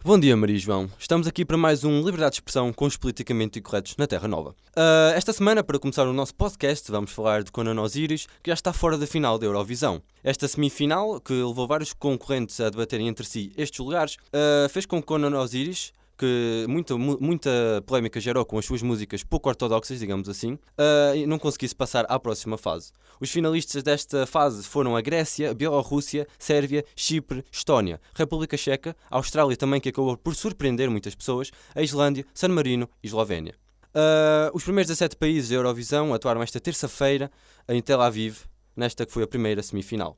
Bom dia, Maria e João. Estamos aqui para mais um Liberdade de Expressão com os politicamente incorretos na Terra Nova. Esta semana, para começar o nosso podcast, vamos falar de Conan Osiris, que já está fora da final da Eurovisão. Esta semifinal, que levou vários concorrentes a debaterem entre si estes lugares, fez com que Conan Osiris, que muita polémica gerou com as suas músicas pouco ortodoxas, digamos assim, não conseguisse passar à próxima fase. Os finalistas desta fase foram a Grécia, a Bielorrússia, Sérvia, Chipre, Estónia, República Checa, a Austrália também, que acabou por surpreender muitas pessoas, a Islândia, San Marino e Eslovénia. Os primeiros 17 países da Eurovisão atuaram esta terça-feira em Tel Aviv, nesta que foi a primeira semifinal.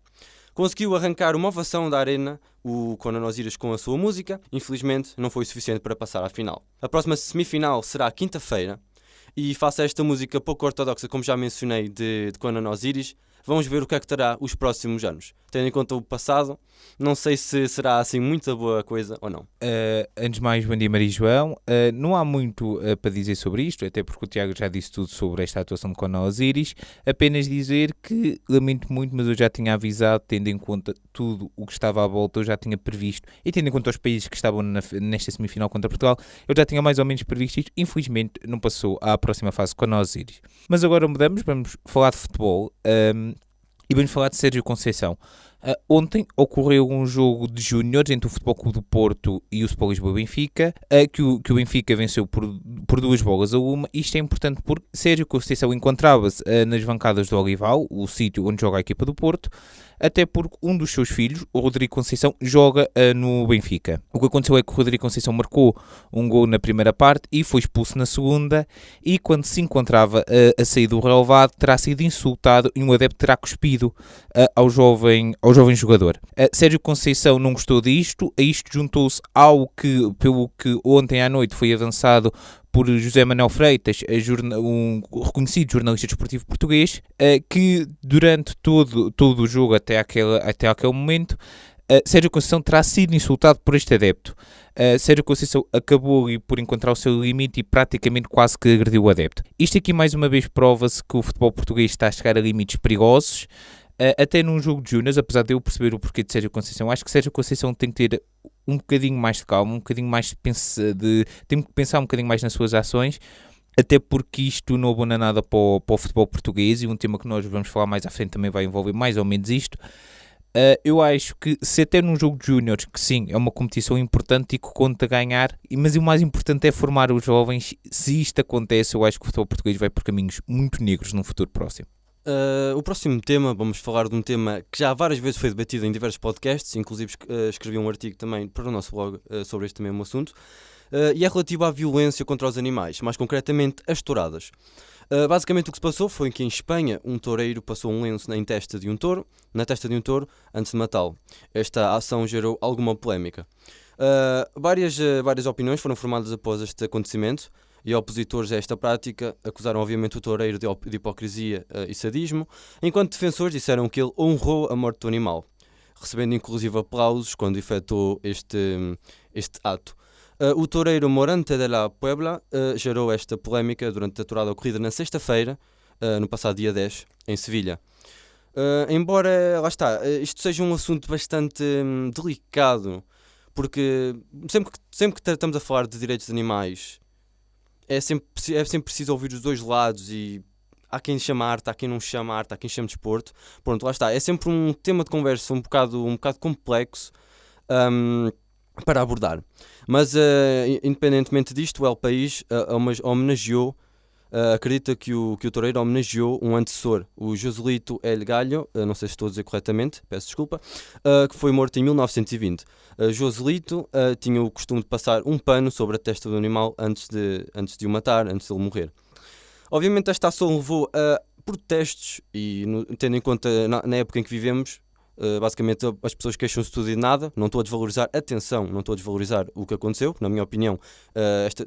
Conseguiu arrancar uma ovação da arena o Conan Osiris com a sua música. Infelizmente não foi suficiente para passar à final. A próxima semifinal será quinta-feira e face a esta música pouco ortodoxa, como já mencionei, de Conan Osiris, vamos ver o que é que terá os próximos anos. Tendo em conta o passado, não sei se será assim muita boa coisa ou não. Antes de mais, bom dia Maria e João. Não há muito para dizer sobre isto, até porque o Tiago já disse tudo sobre esta atuação de Conan Osiris. Apenas dizer que lamento muito, mas eu já tinha avisado, tendo em conta tudo o que estava à volta, eu já tinha previsto, e tendo em conta os países que estavam nesta semifinal contra Portugal, eu já tinha mais ou menos previsto isto. Infelizmente não passou à próxima fase Conan Osiris. Mas agora mudamos, vamos falar de futebol. E vamos falar de Sérgio Conceição. Ontem ocorreu um jogo de júniores entre o Futebol Clube do Porto e o Sport Lisboa Benfica, que o Benfica venceu por 2-1. Isto é importante porque Sérgio Conceição encontrava-se nas bancadas do Olival, o sítio onde joga a equipa do Porto, até porque um dos seus filhos, o Rodrigo Conceição, joga no Benfica. O que aconteceu é que o Rodrigo Conceição marcou um gol na primeira parte e foi expulso na segunda, e quando se encontrava a sair do relevado, terá sido insultado e um adepto terá cuspido ao jovem jogador. Sérgio Conceição não gostou disto, a isto juntou-se ao que, pelo que ontem à noite foi avançado por José Manuel Freitas, um reconhecido jornalista desportivo português, que durante todo o jogo até aquele momento, Sérgio Conceição terá sido insultado por este adepto. Sérgio Conceição acabou ali por encontrar o seu limite e praticamente quase que agrediu o adepto. Isto aqui mais uma vez prova-se que o futebol português está a chegar a limites perigosos, até num jogo de júniors, apesar de eu perceber o porquê de Sérgio Conceição. Acho que Sérgio Conceição tem que ter um bocadinho mais de calma, um bocadinho mais tem que pensar um bocadinho mais nas suas ações, até porque isto não abona nada para o futebol português, e um tema que nós vamos falar mais à frente também vai envolver mais ou menos isto. Eu acho que se até num jogo de júniores, que sim, é uma competição importante e que conta ganhar, mas o mais importante é formar os jovens. Se isto acontece, eu acho que o futebol português vai por caminhos muito negros num futuro próximo. O próximo tema, vamos falar de um tema que já várias vezes foi debatido em diversos podcasts, inclusive escrevi um artigo também para o nosso blog sobre este mesmo assunto, e é relativo à violência contra os animais, mais concretamente as touradas. Basicamente o que se passou foi que em Espanha um toureiro passou um lenço na testa de um touro antes de matá-lo. Esta ação gerou alguma polémica. Várias opiniões foram formadas após este acontecimento, e opositores a esta prática acusaram obviamente o toureiro de hipocrisia e sadismo, enquanto defensores disseram que ele honrou a morte do animal, recebendo inclusive aplausos quando efetuou este ato. O toureiro Morante de la Puebla gerou esta polémica durante a tourada ocorrida na sexta-feira, no passado dia 10, em Sevilha. Embora, lá está, isto seja um assunto bastante delicado, porque sempre que estamos a falar de direitos de animais, é sempre preciso ouvir os dois lados, e há quem chama arte, há quem não chama arte, há quem chama desporto. Pronto, lá está. É sempre um tema de conversa um bocado complexo para abordar. Mas, independentemente disto, o El País homenageou, acredita que o toureiro homenageou um antecessor, o Joselito El Gallo, não sei se estou a dizer corretamente, peço desculpa, que foi morto em 1920. Joselito tinha o costume de passar um pano sobre a testa do animal antes de o matar, antes de ele morrer. Obviamente esta ação levou a protestos e, tendo em conta na época em que vivemos, basicamente as pessoas queixam-se de tudo e de nada. Não estou a desvalorizar, atenção, não estou a desvalorizar o que aconteceu. Na minha opinião,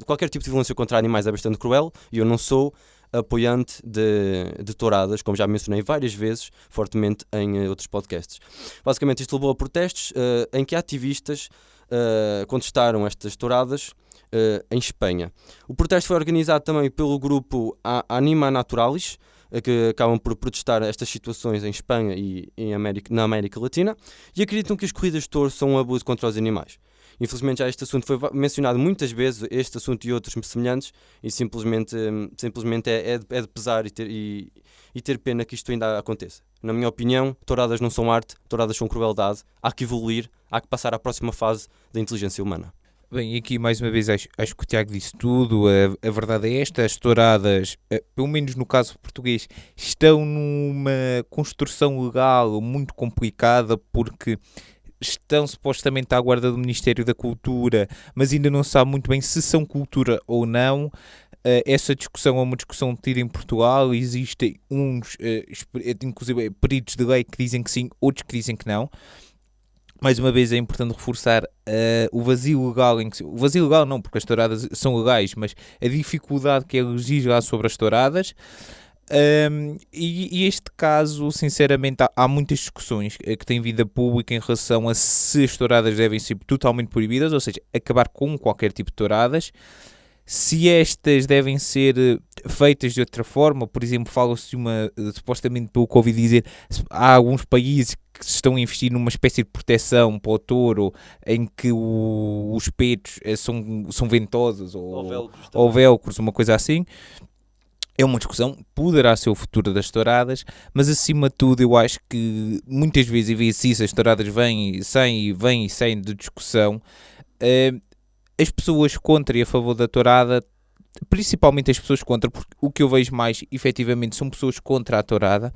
qualquer tipo de violência contra animais é bastante cruel, e eu não sou apoiante de touradas, como já mencionei várias vezes, fortemente em outros podcasts. Basicamente isto levou a protestos em que ativistas contestaram estas touradas em Espanha. O protesto foi organizado também pelo grupo Anima Naturalis, que acabam por protestar estas situações em Espanha e na América Latina, e acreditam que as corridas de touros são um abuso contra os animais. Infelizmente já este assunto foi mencionado muitas vezes, este assunto e outros semelhantes, e simplesmente é de pesar e ter pena que isto ainda aconteça. Na minha opinião, touradas não são arte, touradas são crueldade, há que evoluir, há que passar à próxima fase da inteligência humana. Bem, aqui mais uma vez acho que o Tiago disse tudo, a verdade é esta, as touradas, pelo menos no caso português, estão numa construção legal muito complicada porque estão supostamente à guarda do Ministério da Cultura, mas ainda não se sabe muito bem se são cultura ou não. Essa discussão é uma discussão tida em Portugal, existem uns, inclusive peritos de lei que dizem que sim, outros que dizem que não. Mais uma vez é importante reforçar o vazio legal, o vazio legal não, porque as touradas são legais, mas a dificuldade que é legislar sobre as touradas. E este caso, sinceramente, há muitas discussões que têm vida pública em relação a se as touradas devem ser totalmente proibidas, ou seja, acabar com qualquer tipo de touradas. Se estas devem ser feitas de outra forma, por exemplo, fala-se de supostamente pelo que ouvi dizer, há alguns países que estão a investir numa espécie de proteção para o touro, em que os petos são ventosos ou velcros, uma coisa assim. É uma discussão, poderá ser o futuro das touradas, mas acima de tudo eu acho que muitas vezes, e vê-se isso, as touradas vêm e saem de discussão. As pessoas contra e a favor da tourada, principalmente as pessoas contra, porque o que eu vejo mais, efetivamente, são pessoas contra a tourada,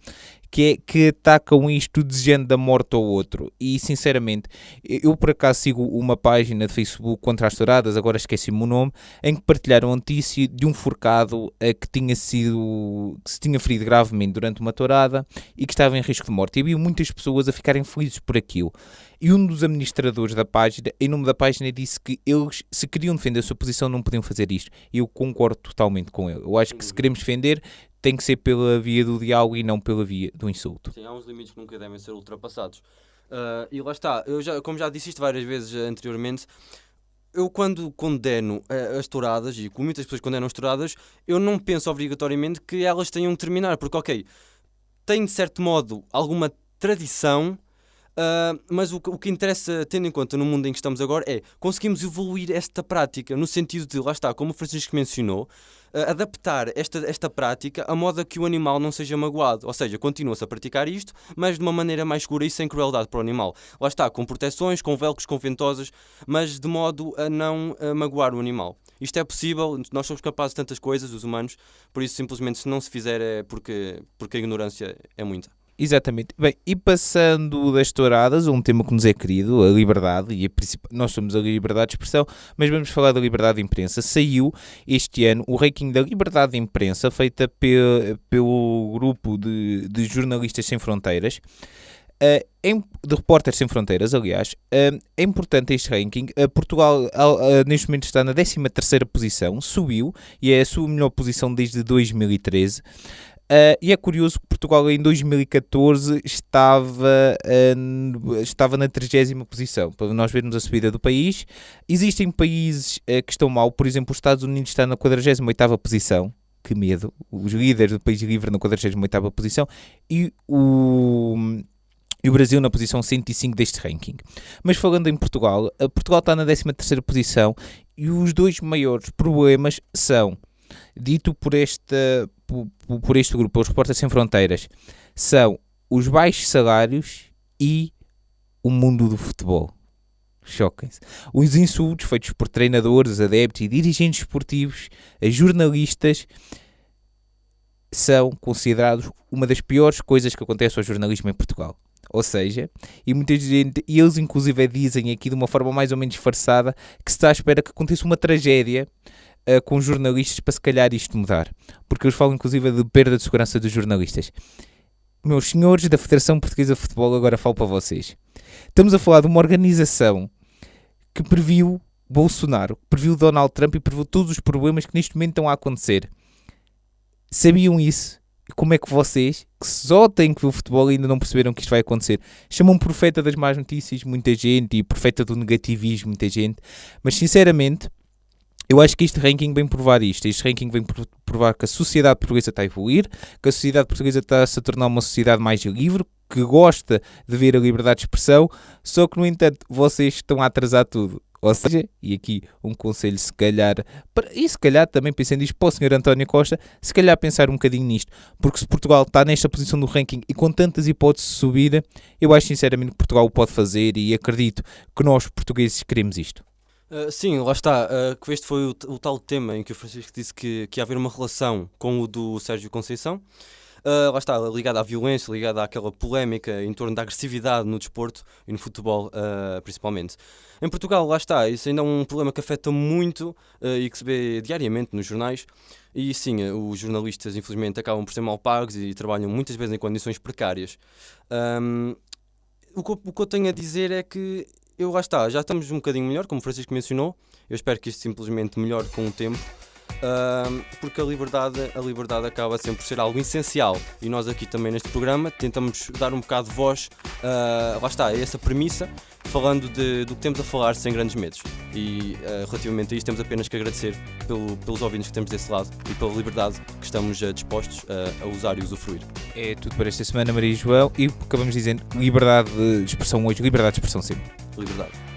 que atacam isto desejando a morte ao outro. E, sinceramente, eu por acaso sigo uma página de Facebook contra as touradas, agora esqueci-me o nome, em que partilharam a notícia de um forcado que se tinha ferido gravemente durante uma tourada e que estava em risco de morte. E havia muitas pessoas a ficarem felizes por aquilo. E um dos administradores da página, em nome da página, disse que eles, se queriam defender a sua posição, não podiam fazer isto. E eu concordo totalmente com ele. Eu acho que se queremos defender, tem que ser pela via do diálogo e não pela via do insulto. Sim, há uns limites que nunca devem ser ultrapassados. E lá está, como já disse isto várias vezes anteriormente, eu quando condeno as touradas, e como muitas pessoas condenam as touradas, eu não penso obrigatoriamente que elas tenham de terminar, porque ok, tem de certo modo alguma tradição, mas o que interessa, tendo em conta no mundo em que estamos agora, é conseguimos evoluir esta prática, no sentido de, lá está, como o Francisco mencionou, adaptar esta prática a modo a que o animal não seja magoado. Ou seja, continua-se a praticar isto, mas de uma maneira mais segura e sem crueldade para o animal. Lá está, com proteções, com velcros, com ventosas, mas de modo a não magoar o animal. Isto é possível, nós somos capazes de tantas coisas, os humanos, por isso simplesmente se não se fizer é porque a ignorância é muita. Exatamente. Bem, e passando das touradas, um tema que nos é querido, a liberdade, e nós somos a liberdade de expressão, mas vamos falar da liberdade de imprensa. Saiu este ano o ranking da liberdade de imprensa, feita pelo grupo de jornalistas sem fronteiras, de Repórteres Sem Fronteiras, aliás. É importante este ranking. Portugal neste momento está na 13ª posição, subiu, e é a sua melhor posição desde 2013. E é curioso que Portugal em 2014 estava na 30ª posição, para nós vermos a subida do país. Existem países que estão mal, por exemplo, os Estados Unidos está na 48ª posição, que medo, os líderes do país livre na 48ª posição, e o Brasil na posição 105 deste ranking. Mas falando em Portugal, Portugal está na 13ª posição, e os dois maiores problemas são, dito por este grupo, os Repórteres Sem Fronteiras, são os baixos salários e o mundo do futebol. Choquem-se. Os insultos feitos por treinadores, adeptos e dirigentes esportivos a jornalistas são considerados uma das piores coisas que acontece ao jornalismo em Portugal. Ou seja, e muita gente, e eles inclusive dizem aqui de uma forma mais ou menos disfarçada, que se está à espera que aconteça uma tragédia com jornalistas para se calhar isto mudar. Porque eles falam inclusive de perda de segurança dos jornalistas. Meus senhores da Federação Portuguesa de Futebol, agora falo para vocês. Estamos a falar de uma organização que previu Bolsonaro, previu Donald Trump e previu todos os problemas que neste momento estão a acontecer. Sabiam isso? E como é que vocês, que só têm que ver o futebol, ainda não perceberam que isto vai acontecer? Chamam profeta das más notícias muita gente e profeta do negativismo muita gente. Mas sinceramente, eu acho que este ranking vem provar isto. Este ranking vem provar que a sociedade portuguesa está a evoluir, que a sociedade portuguesa está-se a tornar uma sociedade mais livre, que gosta de ver a liberdade de expressão, só que, no entanto, vocês estão a atrasar tudo. Ou seja, e aqui um conselho se calhar, e se calhar também pensando isto para o Sr. António Costa, se calhar pensar um bocadinho nisto, porque se Portugal está nesta posição do ranking e com tantas hipóteses de subir, eu acho sinceramente que Portugal o pode fazer e acredito que nós portugueses queremos isto. Sim, lá está, que este foi o tal tema em que o Francisco disse que ia haver uma relação com o do Sérgio Conceição. Lá está, ligada à violência, ligada àquela polémica em torno da agressividade no desporto e no futebol, principalmente. Em Portugal, lá está, isso ainda é um problema que afeta muito e que se vê diariamente nos jornais. E sim, os jornalistas, infelizmente, acabam por ser mal pagos e trabalham muitas vezes em condições precárias. O que eu tenho a dizer é que lá está, já estamos um bocadinho melhor, como o Francisco mencionou. Eu espero que isto simplesmente melhore com o tempo. Porque a liberdade acaba sempre por ser algo essencial e nós aqui também neste programa tentamos dar um bocado de voz, lá está, é essa premissa, falando do que temos a falar sem grandes medos e relativamente a isto temos apenas que agradecer pelos ouvintes que temos desse lado e pela liberdade que estamos dispostos a usar e usufruir. É tudo para esta semana, Maria João, e acabamos dizendo liberdade de expressão hoje, liberdade de expressão sempre. Liberdade.